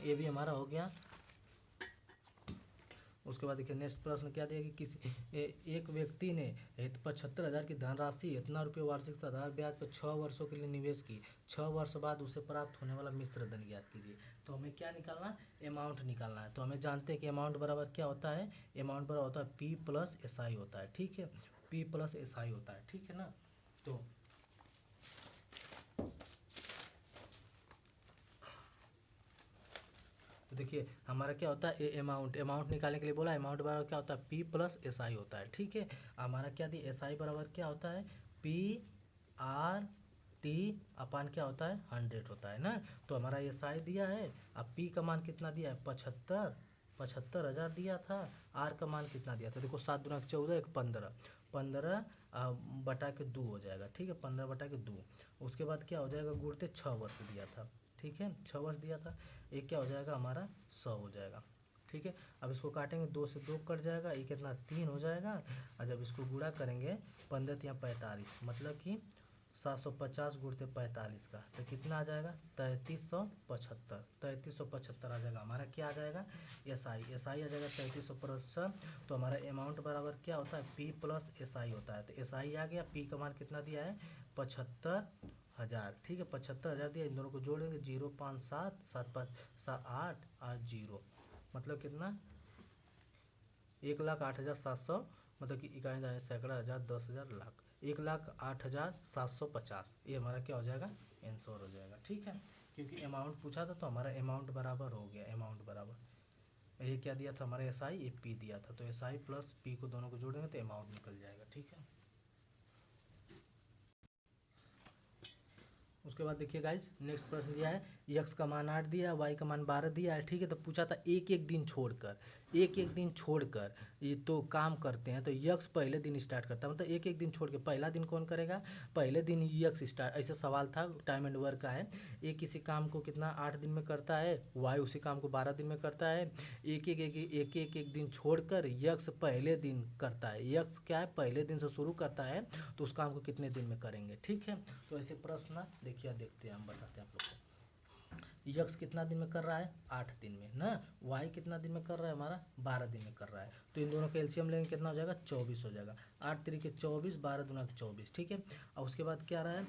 ये भी हमारा हो गया। उसके बाद देखिए नेक्स्ट प्रश्न क्या दिया कि किसी एक व्यक्ति ने 75,000 की धनराशि इतना रुपये वार्षिक आधार ब्याज पर 6 वर्षों के लिए निवेश की, 6 वर्ष बाद उसे प्राप्त होने वाला मिश्र धन ज्ञात कीजिए। तो हमें क्या निकालना है अमाउंट निकालना है। तो हमें जानते हैं कि अमाउंट बराबर क्या होता है, अमाउंट बराबर होता है पी प्लस एस आई होता है, ठीक है, पी प्लस एस आई होता है, ठीक है ना। तो देखिए हमारा क्या होता है अमाउंट निकालने के लिए बोला, अमाउंट बराबर क्या होता है पी प्लस एस आई होता है, ठीक है। हमारा क्या दिया एस आई बराबर क्या होता है पी आर टी अपान क्या होता है 100 होता है ना। तो हमारा एस आई दिया है, अब पी का मान कितना दिया है 75,000 दिया था। आर का मान कितना दिया था, देखो 7 दूना 14 एक 15 बटा के 2 हो जाएगा, ठीक है 15 बटा के 2। उसके बाद क्या हो जाएगा गुणते 6 वर्ष दिया था, ठीक है 6 वर्ष दिया था। एक क्या हो जाएगा हमारा 100 हो जाएगा, ठीक है। अब इसको काटेंगे 2 से 2 कट जाएगा, ये कितना 3 हो जाएगा। और जब इसको गुणा करेंगे 15 या 45 मतलब कि 750 गुणते 45 का तो कितना आ जाएगा 3375 आ जाएगा हमारा। क्या आ जाएगा एस आई आ जाएगा 3375। तो हमारा अमाउंट बराबर क्या होता है पी प्लस एस आई होता है। तो एस आई आ गया, पी का मान कितना दिया है 75,000, ठीक है 75,000 दिया। इन दोनों को जोड़ेंगे 057 75 8 मतलब कितना 1,08,700 मतलब कि इकाई दाएं सैकड़ा हज़ार 10,000 लाख 1,08,750। ये हमारा क्या हो जाएगा आंसर हो जाएगा, ठीक है। क्योंकि अमाउंट पूछा था तो हमारा अमाउंट बराबर हो गया, अमाउंट बराबर ये क्या दिया था हमारे एस आई, ये पी दिया था। तो एस आई प्लस पी को दोनों को जोड़ेंगे तो अमाउंट निकल जाएगा, ठीक है। उसके बाद देखिए गाइज नेक्स्ट प्रश्न दिया है यक्स का मान 8 दिया है, वाई का मान 12 दिया है, ठीक है। तो पूछा था एक एक दिन छोड़कर ये तो काम करते हैं। तो यक्स पहले दिन स्टार्ट करता है, मतलब एक एक दिन छोड़ के पहला दिन कौन करेगा, पहले दिन यक्स स्टार्ट, ऐसा सवाल था टाइम एंड वर्क का है। एक किसी काम को कितना 8 दिन में करता है, वाई उसी काम को 12 दिन में करता है। एक दिन छोड़कर यक्स पहले दिन करता है, यक्स क्या है पहले दिन से शुरू करता है तो उस काम को कितने दिन में करेंगे, ठीक है। तो ऐसे प्रश्न देखिए देखते हैं, हम बताते हैं आप लोग को। यक्स कितना दिन में कर रहा है 8 दिन में ना, वाई कितना दिन में कर रहा है हमारा 12 दिन में कर रहा है। तो इन दोनों का एलसीएम लेंगे कितना हो जाएगा 24 हो जाएगा। 8 तरीके 24, 12 दूना 24, ठीक है। और उसके बाद क्या रहा है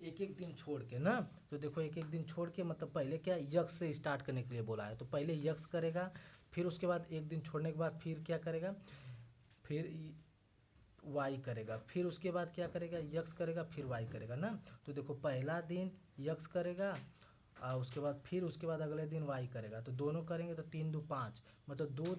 एक एक दिन छोड़ के ना, तो देखो एक एक दिन छोड़ के मतलब पहले क्या यक्स से स्टार्ट करने के लिए बोला है। तो पहले यक्स करेगा, फिर उसके बाद एक दिन छोड़ने के बाद फिर क्या करेगा, फिर वाई करेगा, फिर उसके बाद क्या करेगा यक्स करेगा, फिर वाई करेगा ना। तो देखो पहला दिन यक्स करेगा और उसके बाद फिर उसके बाद अगले दिन वाई करेगा, तो दोनों करेंगे तो 3 दो 5 मतलब 2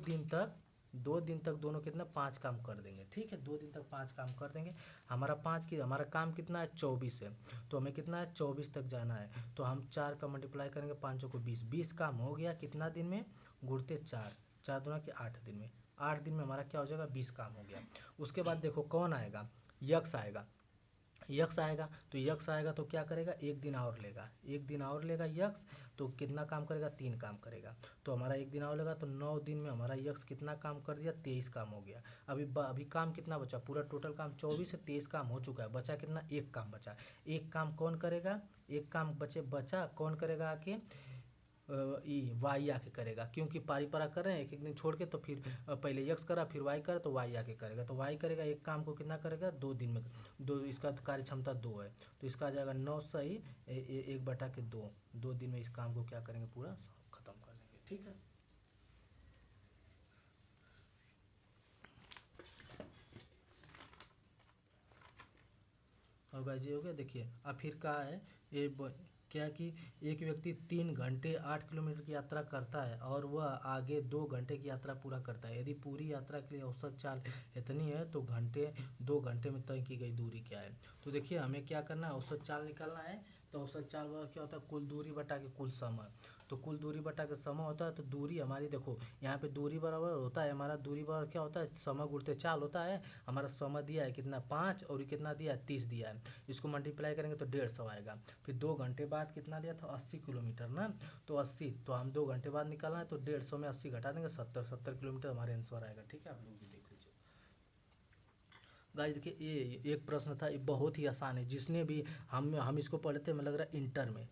दिन तक दोनों कितना 5 काम कर देंगे, ठीक है 2 दिन तक 5 काम कर देंगे। हमारा 5 की हमारा काम कितना है 24 है, तो हमें कितना है 24 तक जाना है। तो हम 4 का मल्टीप्लाई करेंगे 5 को 20 काम हो गया कितना दिन में गुणते 4 दूना के 8 दिन में, 8 दिन में हमारा क्या हो जाएगा 20 काम हो गया। उसके बाद देखो कौन आएगा यक्स आएगा तो यक्स आएगा तो क्या करेगा एक दिन और लेगा यक्स, तो कितना काम करेगा 3 काम करेगा। तो हमारा एक दिन और लेगा तो 9 दिन में हमारा यक्स कितना काम कर दिया 23 काम हो गया। अभी काम कितना बचा, पूरा टोटल काम 24 से 23 काम हो चुका है, बचा कितना एक काम बचा। एक काम कौन करेगा, एक काम बचा कौन करेगा आके वाई आके करेगा, क्योंकि पारी पारा कर रहे हैं एक एक दिन छोड़ के। तो फिर पहले यक्स करा फिर वाई करा तो वाई आके करेगा, तो वाई करेगा एक काम को कितना करेगा 2 दिन में, दो इसका कार्य क्षमता 2 है तो इसका आ जाएगा 9 सही 1/2, 2 दिन में इस काम को क्या करेंगे पूरा खत्म कर देंगे, ठीक है। और गाइस ये हो गया। देखिए अब फिर कहा है क्या कि एक व्यक्ति 3 घंटे 8 किलोमीटर की यात्रा करता है और वह आगे 2 घंटे की यात्रा पूरा करता है। यदि पूरी यात्रा के लिए औसत चाल इतनी है तो 2 घंटे में तय की गई दूरी क्या है। तो देखिए हमें क्या करना है औसत चाल निकालना है। तो औसत चाल क्या होता है कुल दूरी बटा के कुल समय, तो कुल दूरी बटा के समय होता है। तो दूरी हमारी देखो यहाँ पे दूरी बराबर होता है हमारा, दूरी बराबर क्या होता है समय गुणते चाल होता है। हमारा समय दिया है कितना 5 और कितना दिया है 30 दिया है, इसको मल्टीप्लाई करेंगे तो 150 आएगा। फिर 2 घंटे बाद कितना दिया था 80 किलोमीटर ना, तो 80 तो हम 2 घंटे बाद निकालना है तो 150 में 80 घटा देंगे 70 किलोमीटर हमारे आंसर आएगा, ठीक है। आप लोग भी देख लीजिए गाइस। देखिए ये एक प्रश्न था, ये बहुत ही आसान है, जिसने भी हम इसको पढ़े थे, मुझे लग रहा है इंटर में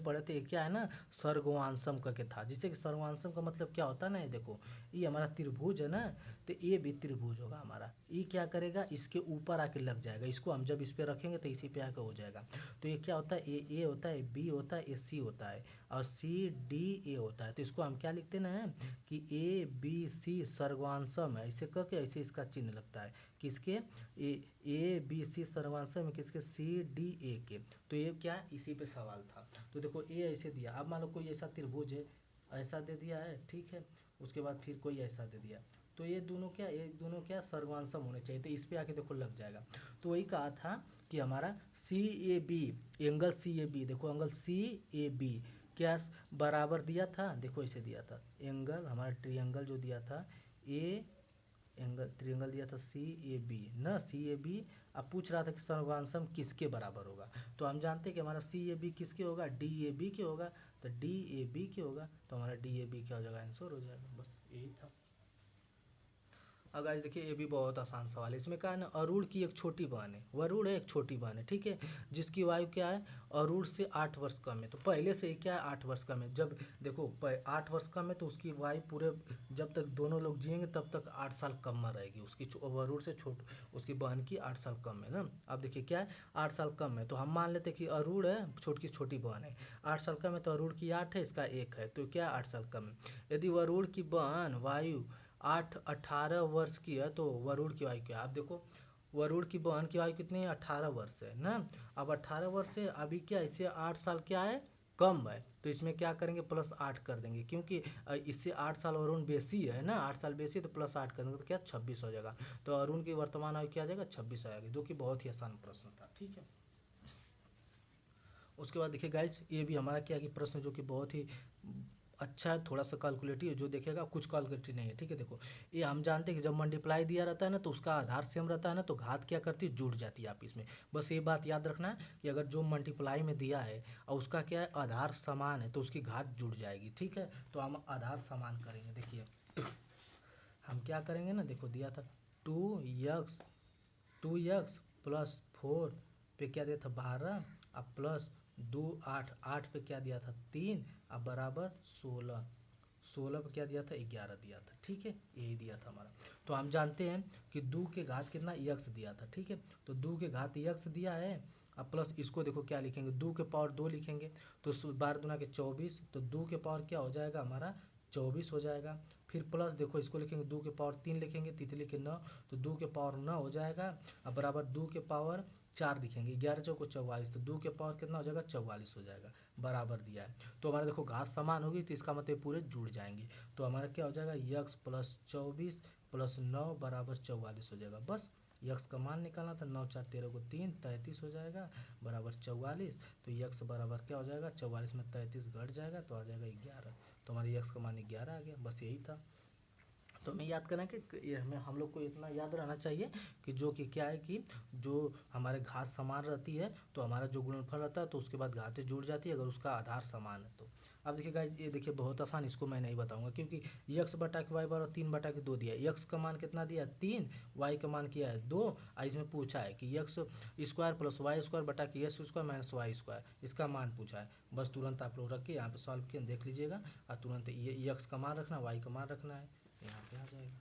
पढ़े थे। ये क्या है ना सर्गवांशम करके था, जिससे कि सर्गवांशम का मतलब क्या होता है ना, ये देखो ये हमारा त्रिभुज है ना, तो ये भी त्रिभुज होगा हमारा। ये क्या करेगा इसके ऊपर आके लग जाएगा, इसको हम जब इस पे रखेंगे तो इसी पे आके हो जाएगा। तो ये क्या होता है ए होता है, बी होता है, ए सी होता है और सी डी ए होता है। तो इसको हम क्या लिखते ना है कि ए बी सी सर्गवांशम है, ऐसे करके ऐसे इसका चिन्ह लगता है किसके ए बी सी सर्वांशम में किसके सी डी ए के। तो ये क्या इसी पे सवाल था। तो देखो ए ऐसे दिया, अब मान लो कोई ऐसा त्रिभुज है ऐसा दे दिया है, ठीक है। उसके बाद फिर कोई ऐसा दे दिया तो ये दोनों क्या सर्वांसम होने चाहिए, तो इस पे आके देखो लग जाएगा। तो वही कहा था कि हमारा CAB, एंगल CAB, देखो एंगल CAB क्या बराबर दिया था, देखो इसे दिया था एंगल, हमारा ट्रिएंगल जो दिया था ए एंगल ट्रिएंगल दिया था CAB ना, CAB अब पूछ रहा था कि सर्वांसम किसके बराबर होगा। तो हम जानते हैं कि हमारा CAB किसके होगा, DAB के होगा, तो DAB के होगा, तो हमारा DAB क्या हो जाएगा, आंसर हो जाएगा। बस यही था। अब गाइस देखिए ये भी बहुत आसान सवाल है। इसमें क्या है ना, अरूण की एक छोटी बहन है, वरुण है एक छोटी बहन है, ठीक है, जिसकी आयु क्या है, अरूण से 8 वर्ष कम है। तो पहले से ही क्या है, 8 वर्ष कम है। जब देखो 8 वर्ष कम है तो उसकी आयु पूरे, जब तक दोनों लोग जिएंगे तब तक 8 साल कम में रहेगी उसकी, वरुण से उसकी बहन की 8 साल कम है ना। अब देखिए क्या है, 8 साल कम है, तो हम मान लेते हैं कि अरूण है छोटी बहन है, 8 साल कम है, तो अरूण की 8 है, इसका 1 है, तो क्या 8 साल कम है। यदि वरुण की बहन वायु 18 वर्ष की है तो वरुण की आयु क्या है। आप देखो वरुण की बहन की आयु कितनी है, 18 वर्ष है ना। अब 18 वर्ष है, अभी क्या इससे 8 साल क्या है कम है, तो इसमें क्या करेंगे +8 कर देंगे, क्योंकि इससे 8 साल वरुण बेसी है ना, 8 साल बेसी तो +8 कर देंगे, तो क्या 26 हो जाएगा। तो अरुण की वर्तमान आयु क्या आ जाएगा, 26 आ जाएगी, जो कि बहुत ही आसान प्रश्न था, ठीक है। उसके बाद देखिए गाइज ये भी हमारा क्या कि प्रश्न जो कि बहुत ही अच्छा है, थोड़ा सा कैलकुलेटिव है, जो देखेगा कुछ कैलकुलेटिव नहीं है, ठीक है। देखो ये हम जानते हैं कि जब मल्टीप्लाई दिया रहता है ना तो उसका आधार सेम रहता है ना, तो घात क्या करती है, जुड़ जाती है आपस में। बस ये बात याद रखना है कि अगर जो मल्टीप्लाई में दिया है और उसका क्या है आधार समान है तो उसकी घात जुड़ जाएगी, ठीक है। तो हम आधार समान करेंगे, देखिए हम क्या करेंगे ना, देखो दिया था 2x +4 पे क्या दिया था 12, अब +2 8 पे क्या दिया था 3, अब बराबर 16 पे क्या दिया था 11 दिया था, ठीक है, यही दिया था हमारा। तो हम जानते हैं कि 2 के घात कितना x दिया था, ठीक है, तो 2 के घात x दिया है। अब प्लस इसको देखो क्या लिखेंगे, 2 के पावर 2 लिखेंगे, तो 12 दूना के 24, तो 2 के पावर क्या हो जाएगा हमारा 24 हो जाएगा। फिर प्लस देखो इसको लिखेंगे 2 के पावर 3 लिखेंगे, तितली के 9, तो 2 के पावर 9 हो जाएगा। अब बराबर 2 के पावर 4 लिखेंगे, 11 चौको 44, तो 2 के पावर कितना हो जाएगा 44 हो जाएगा, बराबर दिया है। तो हमारा देखो घात समान होगी तो इसका मतलब पूरे जुड़ जाएंगे, तो हमारा क्या हो जाएगा x +24 + 9 बराबर 44 हो जाएगा। बस यक्स का मान निकालना था, 9 4 13 को 3 33 हो जाएगा बराबर 44, तो यक्स बराबर क्या हो जाएगा 44 में 33 घट जाएगा तो आ जाएगा 11, तो हमारे यक्स का मान 11 आ गया। बस यही था। तो हमें याद करना है कि ये हमें हम लोग को इतना याद रहना चाहिए कि जो कि क्या है कि जो हमारे घात समान रहती है तो हमारा जो गुणनफल रहता है तो उसके बाद घातें जुड़ जाती है अगर उसका आधार समान है तो। अब देखिए गाइस ये देखिए बहुत आसान, इसको मैं नहीं बताऊंगा क्योंकि x बटा के y बराबर 3 बटा के 2 दिया है, x का मान कितना दिया है 3, y का मान किया है 2, और इसमें पूछा है कि x square plus Y square बटा के S square minus Y square, इसका मान पूछा है। बस तुरंत आप लोग रख के यहाँ पे सॉल्व किए देख लीजिएगा, और तुरंत ये x का मान रखना, y का मान रखना है, यहाँ पे आ जाएगा।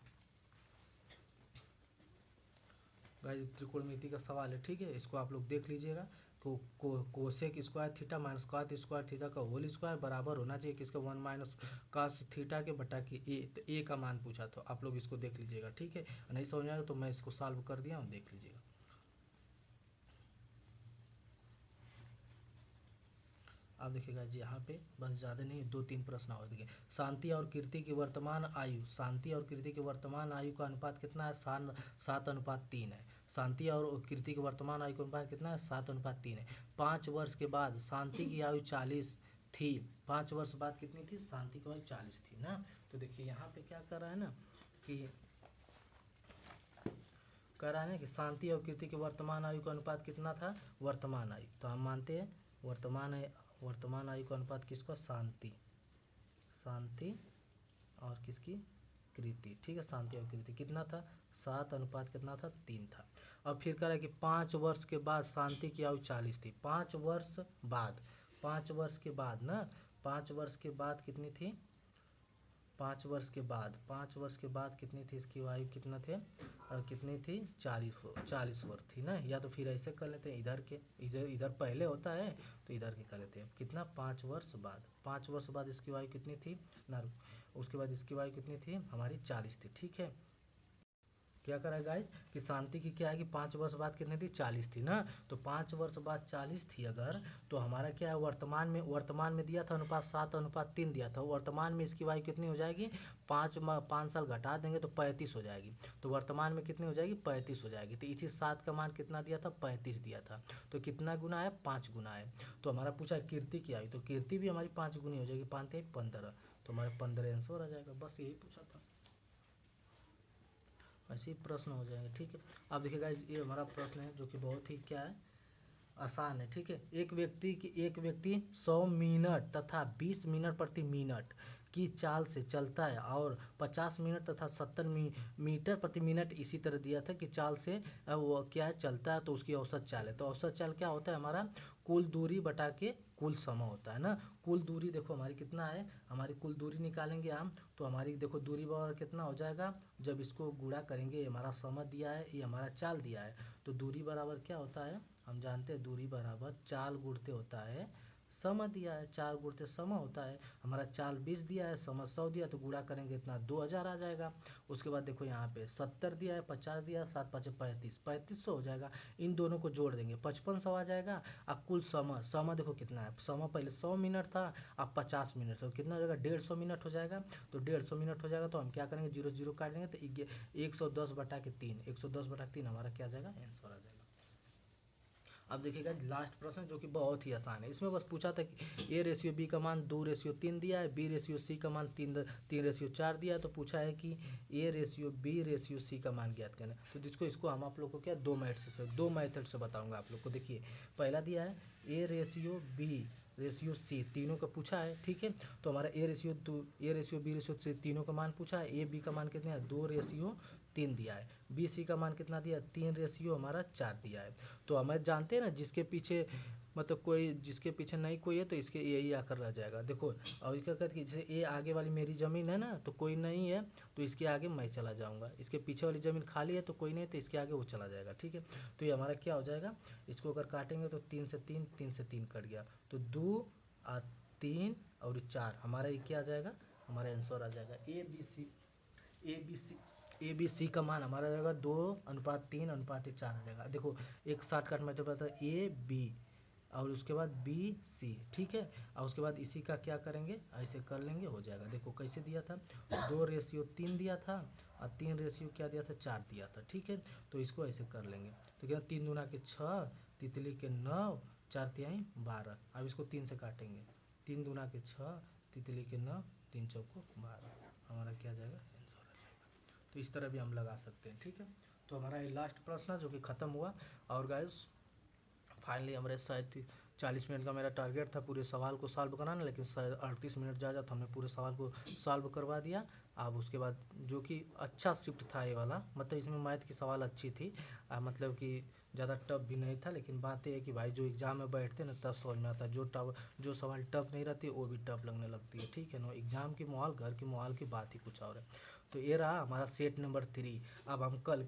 गाइस त्रिकोणमिति का सवाल है, ठीक है, इसको आप लोग देख लीजिएगा। Cosec square theta minus cot square theta का होल स्क्वायर बराबर होना चाहिए किसका 1 माइनस कास थीटा के बटा के ए, तो ए का मान पूछा, तो आप लोग इसको देख लीजिएगा, ठीक है। नहीं समझ में आएगा तो मैं इसको सॉल्व कर दिया हूँ, देख लीजिएगा। अब देखिएगा जी यहाँ पे बस ज़्यादा नहीं 2-3 प्रश्न और देखिए, शांति और कीर्ति की वर्तमान आयु, शांति और कीर्ति की वर्तमान आयु का अनुपात कितना है 7:3 है। शांति और कीर्ति की वर्तमान आयु का अनुपात कितना है 7:3 है। 5 वर्ष के बाद शांति की आयु 40 थी, 5 वर्ष बाद कितनी थी शांति की आयु 40 थी ना। तो देखिए यहाँ पे क्या कर रहा है ना कि कह रहा है ना कि शांति और कीर्ति की वर्तमान आयु का अनुपात कितना था, वर्तमान आयु, तो हम मानते हैं वर्तमान आयु का अनुपात किसका, शांति और किसकी, कृति, ठीक है, शांति और कृति कितना था 7 अनुपात कितना था 3 था। अब फिर कह रहा है कि 5 वर्ष के बाद शांति की आयु 40 थी, 5 वर्ष बाद, 5 वर्ष के बाद ना, 5 वर्ष के बाद कितनी थी, 5 वर्ष के बाद, 5 वर्ष के बाद कितनी थी इसकी आयु कितना थे कितनी थी 40 वर्ष थी ना। या तो फिर ऐसे कर लेते हैं इधर के, इधर पहले होता है तो इधर के कर लेते हैं कितना 5 वर्ष बाद, 5 वर्ष बाद इसकी आयु कितनी थी ना, उसके बाद इसकी आयु कितनी थी हमारी 40 थी, ठीक है। क्या करा गाइज कि शांति की क्या है कि 5 वर्ष बाद कितनी थी 40 थी ना, तो 5 वर्ष बाद 40 थी अगर, तो हमारा क्या है वर्तमान में दिया था अनुपात 7:3 दिया था, वर्तमान में इसकी वायु कितनी हो जाएगी 5 साल घटा देंगे तो 35 हो जाएगी, तो वर्तमान में कितनी हो जाएगी 35 हो जाएगी। तो इसी 7 का मान कितना दिया था 35 दिया था, तो कितना गुना है 5 गुना है। तो हमारा पूछा कीर्ति की आयु, तो कीर्ति भी हमारी 5 गुनी हो जाएगी, 5 15, तो हमारे 15 आंसर आ जाएगा। बस यही पूछा था, ऐसे ही प्रश्न हो जाएंगे। ठीक है, अब देखिए गाइस ये हमारा प्रश्न है जो कि बहुत ही क्या है आसान है। ठीक है, एक व्यक्ति 100 मिनट तथा 20 मिनट प्रति मिनट की चाल से चलता है और 50 मिनट तथा 70 मीटर प्रति मिनट इसी तरह दिया था कि चाल से वो क्या है चलता है, तो उसकी औसत चाल है। तो औसत चाल क्या होता है हमारा कुल दूरी बटा के कुल समय होता है ना। कुल दूरी देखो हमारी कितना है, हमारी कुल दूरी निकालेंगे हम, तो हमारी देखो दूरी बराबर कितना हो जाएगा, जब इसको गुणा करेंगे, ये हमारा समय दिया है, ये हमारा चाल दिया है, तो दूरी बराबर क्या होता है हम जानते हैं, दूरी बराबर चाल गुणते होता है समय दिया है, 4 गुणते समय होता है। हमारा चाल 20 दिया है, समय 100 दिया, तो गुणा करेंगे इतना 2000 आ जाएगा। उसके बाद देखो यहाँ पे 70 दिया है, 50 दिया है, 7 5 35, 3500 हो जाएगा। इन दोनों को जोड़ देंगे 5500 आ जाएगा। अब कुल समय देखो कितना है, समय पहले 100 मिनट था, अब 50 मिनट, तो कितना हो जाएगा 150 मिनट हो जाएगा। तो 150 मिनट हो जाएगा, तो हम क्या करेंगे 0 0 काट देंगे, तो 110 बटा के 3, 110 बटा 3 हमारा क्या आ जाएगा आंसर आ जाएगा। अब देखिएगा लास्ट प्रश्न जो कि बहुत ही आसान है, इसमें बस पूछा था कि A/B का मान 2/3 दिया है, B/C का मान 3/4 दिया है, तो पूछा है कि A/B/C का मान ज्ञात करना। तो जिसको इसको हम आप लोग को क्या दो मेथड से बताऊंगा आप लोग को। देखिए पहला दिया है A/B/C तीनों का पूछा है, ठीक है, तो हमारा A/B/C तीनों का मान पूछा है। A B का मान कितना है 2/3 दिया है, BC का मान कितना दिया 3/4 दिया है। तो हमें जानते हैं ना जिसके पीछे मतलब कोई जिसके पीछे नहीं कोई है तो इसके यही आकर रह जाएगा। देखो और क्या कहते हैं जैसे ये आगे वाली मेरी ज़मीन है ना, तो कोई नहीं है तो इसके आगे मैं चला जाऊंगा, इसके पीछे वाली ज़मीन खाली है तो कोई नहीं तो इसके आगे वो चला जाएगा। ठीक है, तो ये हमारा क्या हो जाएगा, इसको अगर काटेंगे तो 3 से 3 कट गया, तो 2 और 3 और 4 हमारा ये क्या आ जाएगा, हमारा आंसर आ जाएगा ABC का मान हमारा जाएगा 2:3:4 आ जाएगा। देखो एक शॉर्टकट मेथड पता है AB और उसके बाद BC, ठीक है, और उसके बाद इसी का क्या करेंगे ऐसे कर लेंगे हो जाएगा। देखो कैसे दिया था 2/3 दिया था और 3 क्या दिया था 4 दिया था। ठीक है, तो इसको ऐसे कर लेंगे, तो क्या 3 दूना के 6, तितली के 9, 4 तिहाई 12। अब इसको 3 से काटेंगे, 3 दूना के 6, तितली के 9, 3 चौको 12, हमारा क्या जाएगा आंसर आ जाएगा। तो इस तरह भी हम लगा सकते हैं। ठीक है, तो हमारा ये लास्ट प्रश्न जो कि ख़त्म हुआ। और गाइस फाइनली हमारे शायद 40 मिनट का मेरा टारगेट था पूरे सवाल को सॉल्व कराना, लेकिन शायद 38 मिनट जा तो हमने पूरे सवाल को सॉल्व करवा दिया। अब उसके बाद जो कि अच्छा शिफ्ट था ये वाला, मतलब इसमें मैथ की सवाल अच्छी थी, मतलब कि ज़्यादा टफ भी नहीं था। लेकिन बात ये है कि भाई जो एग्ज़ाम में बैठते ना तब समझ में आता है, जो सवाल टफ नहीं रहती वो भी टफ लगने लगती है। ठीक है ना, एग्ज़ाम की माहौल घर की माहौल की बात ही कुछ और है। तो ये रहा हमारा सेट नंबर 3। अब हम कल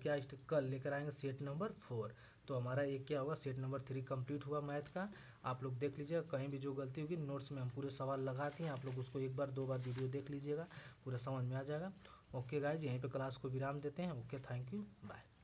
लेकर आएंगे सेट नंबर 4। तो हमारा एक क्या होगा सेट नंबर 3 कंप्लीट हुआ मैथ का। आप लोग देख लीजिएगा कहीं भी जो गलती होगी नोट्स में हम पूरे सवाल लगाते हैं, आप लोग उसको एक बार 2 बार वीडियो देख लीजिएगा, पूरा समझ में आ जाएगा। ओके गाइज, यहीं पे क्लास को विराम देते हैं। Okay, thank you, bye.